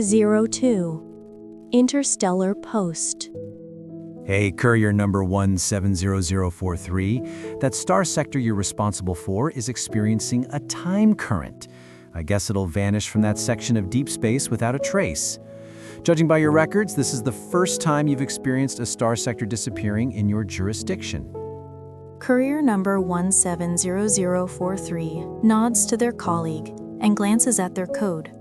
02. Interstellar Post. Hey, courier number 170043, that star sector you're responsible for is experiencing a time current. I guess it'll vanish from that section of deep space without a trace. Judging by your records, this is the first time you've experienced a star sector disappearing in your jurisdiction. Courier number 170043 nods to their colleague and glances at their code.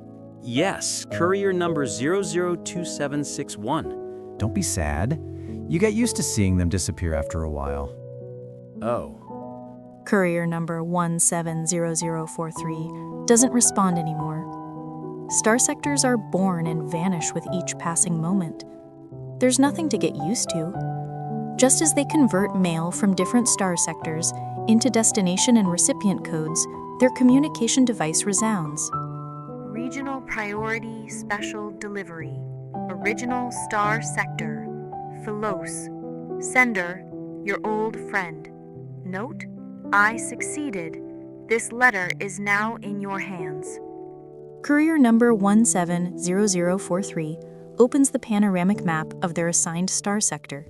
Yes, courier number 002761. Don't be sad. You get used to seeing them disappear after a while. Oh. Courier number 170043 doesn't respond anymore. Star sectors are born and vanish with each passing moment. There's nothing to get used to. Just as they convert mail from different star sectors into destination and recipient codes, their communication device resounds. Regional Priority Special Delivery. Original Star Sector. Philos. Sender, your old friend. Note, I succeeded. This letter is now in your hands. Courier number 170043 opens the panoramic map of their assigned star sector.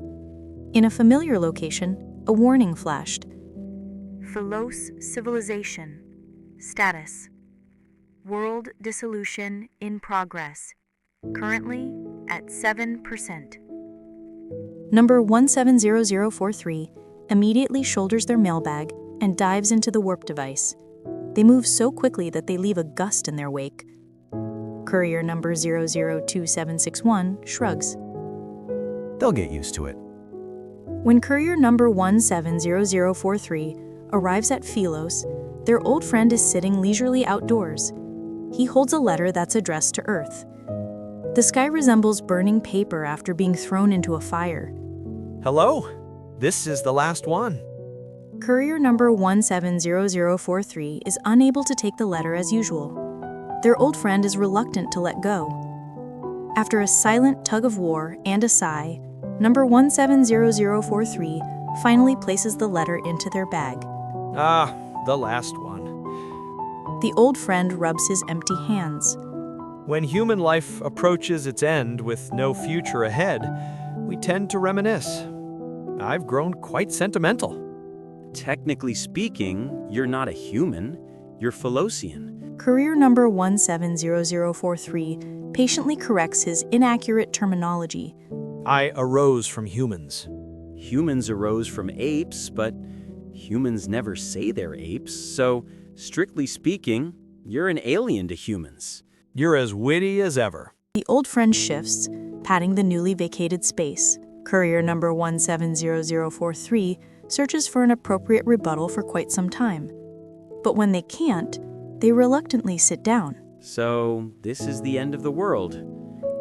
In a familiar location, a warning flashed. Philos Civilization. Status. World dissolution in progress. Currently at 7%. Number 170043 immediately shoulders their mailbag and dives into the warp device. They move so quickly that they leave a gust in their wake. Courier number 002761 shrugs. They'll get used to it. When courier number 170043 arrives at Philos, their old friend is sitting leisurely outdoors. He holds a letter that's addressed to Earth. The sky resembles burning paper after being thrown into a fire. Hello? This is the last one. Courier number 170043 is unable to take the letter as usual. Their old friend is reluctant to let go. After a silent tug of war and a sigh, number 170043 finally places the letter into their bag. Ah, the last one. The old friend rubs his empty hands. When human life approaches its end with no future ahead, we tend to reminisce. I've grown quite sentimental. Technically speaking, you're not a human, you're Philosian. Courier number 170043 patiently corrects his inaccurate terminology. I arose from humans. Humans arose from apes, but humans never say they're apes, so strictly speaking, you're an alien to humans. You're as witty as ever. The old friend shifts, patting the newly vacated space. Courier number 170043 searches for an appropriate rebuttal for quite some time. But when they can't, they reluctantly sit down. So, this is the end of the world.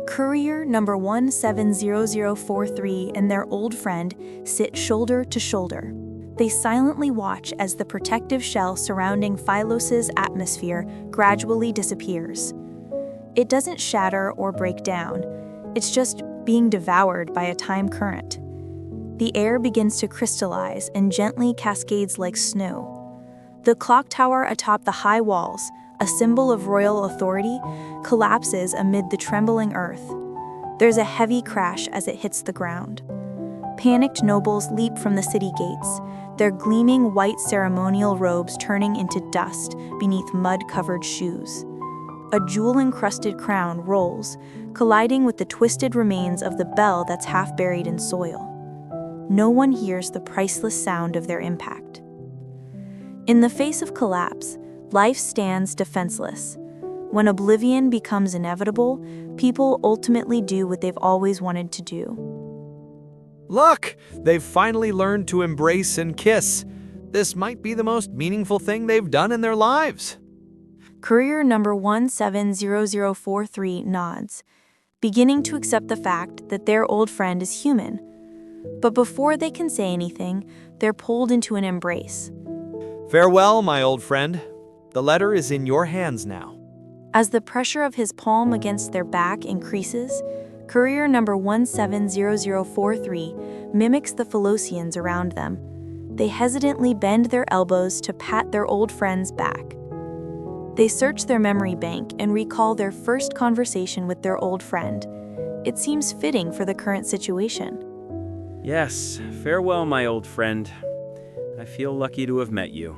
Courier number 170043 and their old friend sit shoulder to shoulder. They silently watch as the protective shell surrounding Philos's atmosphere gradually disappears. It doesn't shatter or break down. It's just being devoured by a time current. The air begins to crystallize and gently cascades like snow. The clock tower atop the high walls, a symbol of royal authority, collapses amid the trembling earth. There's a heavy crash as it hits the ground. Panicked nobles leap from the city gates, their gleaming white ceremonial robes turning into dust beneath mud-covered shoes. A jewel-encrusted crown rolls, colliding with the twisted remains of the bell that's half buried in soil. No one hears the priceless sound of their impact. In the face of collapse, life stands defenseless. When oblivion becomes inevitable, people ultimately do what they've always wanted to do. Look! They've finally learned to embrace and kiss. This might be the most meaningful thing they've done in their lives. Courier number 170043 nods, beginning to accept the fact that their old friend is human. But before they can say anything, they're pulled into an embrace. Farewell, my old friend. The letter is in your hands now. As the pressure of his palm against their back increases, courier number 170043 mimics the Philosians around them. They hesitantly bend their elbows to pat their old friend's back. They search their memory bank and recall their first conversation with their old friend. It seems fitting for the current situation. Yes, farewell, my old friend. I feel lucky to have met you.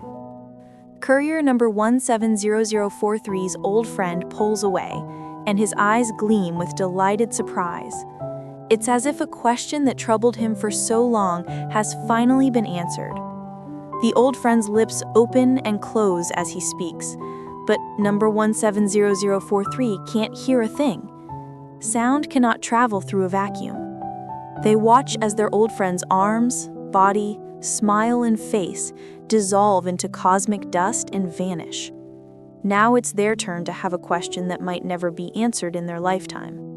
Courier number 170043's old friend pulls away, and his eyes gleam with delighted surprise. It's as if a question that troubled him for so long has finally been answered. The old friend's lips open and close as he speaks, but number 170043 can't hear a thing. Sound cannot travel through a vacuum. They watch as their old friend's arms, body, smile, and face dissolve into cosmic dust and vanish. Now it's their turn to have a question that might never be answered in their lifetime.